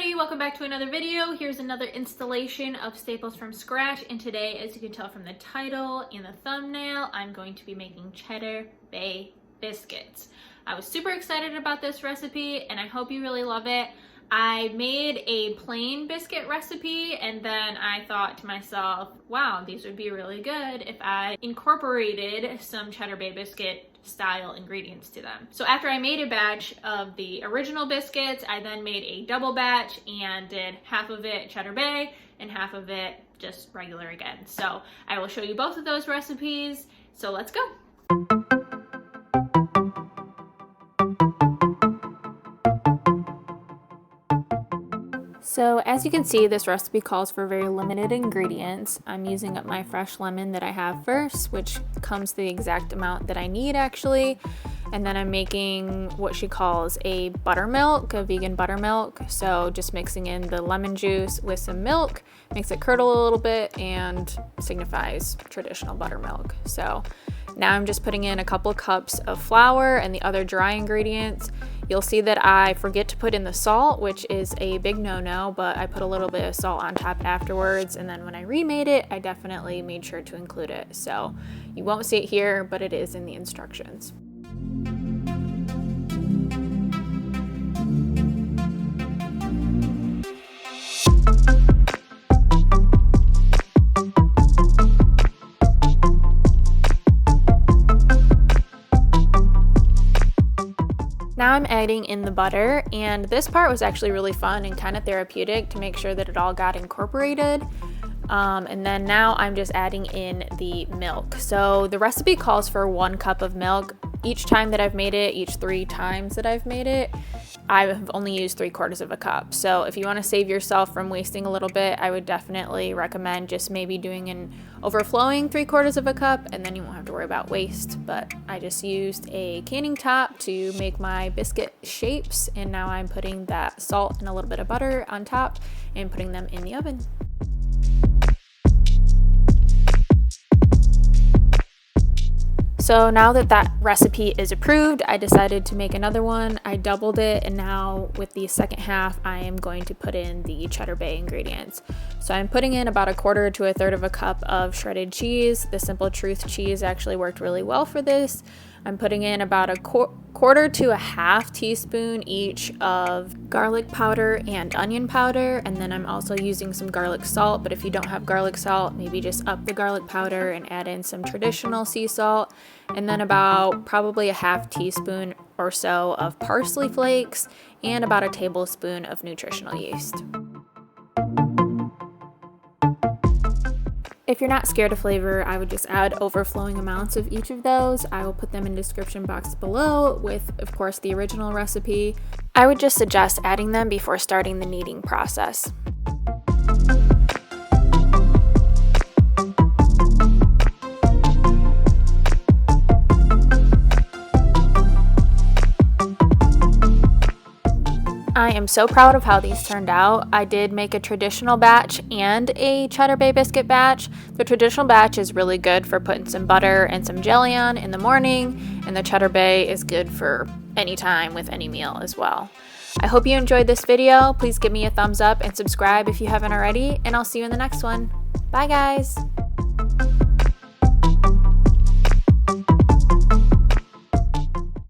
everybody, welcome back to another video. Here's another installation of staples from scratch, and today, as you can tell from the title and the thumbnail, I'm going to be making Cheddar Bay biscuits. I was super excited about this recipe and I hope you really love it. I made a plain biscuit recipe and then I thought to myself, wow, these would be really good if I incorporated some Cheddar Bay biscuit style ingredients to them. So after I made a batch of the original biscuits, I then made a double batch and did half of it Cheddar Bay and half of it just regular again. So I will show you both of those recipes. So let's go. So as you can see, this recipe calls for very limited ingredients. I'm using up my fresh lemon that I have first, which comes the exact amount that I need actually. And then I'm making what she calls a buttermilk, a vegan buttermilk. So just mixing in the lemon juice with some milk, makes it curdle a little bit and signifies traditional buttermilk. So now I'm just putting in a couple cups of flour and the other dry ingredients. You'll see that I forget to put in the salt, which is a big no-no, but I put a little bit of salt on top afterwards, and then when I remade it, I definitely made sure to include it. So you won't see it here, but it is in the instructions. Now I'm adding in the butter, and this part was actually really fun and kind of therapeutic to make sure that it all got incorporated. And then now I'm just adding in the milk. So the recipe calls for 1 cup of milk. Each time that I've made it, each 3 times that I've made it, I have only used 3/4 of a cup. So if you want to save yourself from wasting a little bit, I would definitely recommend just maybe doing an overflowing 3/4 of a cup, and then you won't have to worry about waste. But I just used a canning top to make my biscuit shapes, and now I'm putting that salt and a little bit of butter on top and putting them in the oven. So now that that recipe is approved, I decided to make another one. I doubled it, and now with the second half, I am going to put in the Cheddar Bay ingredients. So I'm putting in about 1/4 to 1/3 of a cup of shredded cheese. The Simple Truth cheese actually worked really well for this. I'm putting in about 1/4 to 1/2 teaspoon each of garlic powder and onion powder, and then I'm also using some garlic salt, but if you don't have garlic salt, maybe just up the garlic powder and add in some traditional sea salt, and then about probably 1/2 teaspoon or so of parsley flakes and about 1 tablespoon of nutritional yeast. If you're not scared of flavor, I would just add overflowing amounts of each of those. I will put them in the description box below with, of course, the original recipe. I would just suggest adding them before starting the kneading process. I am so proud of how these turned out. I did make a traditional batch and a Cheddar Bay biscuit batch. The traditional batch is really good for putting some butter and some jelly on in the morning, and the Cheddar Bay is good for any time with any meal as well. I hope you enjoyed this video. Please give me a thumbs up and subscribe if you haven't already, and I'll see you in the next one. Bye guys!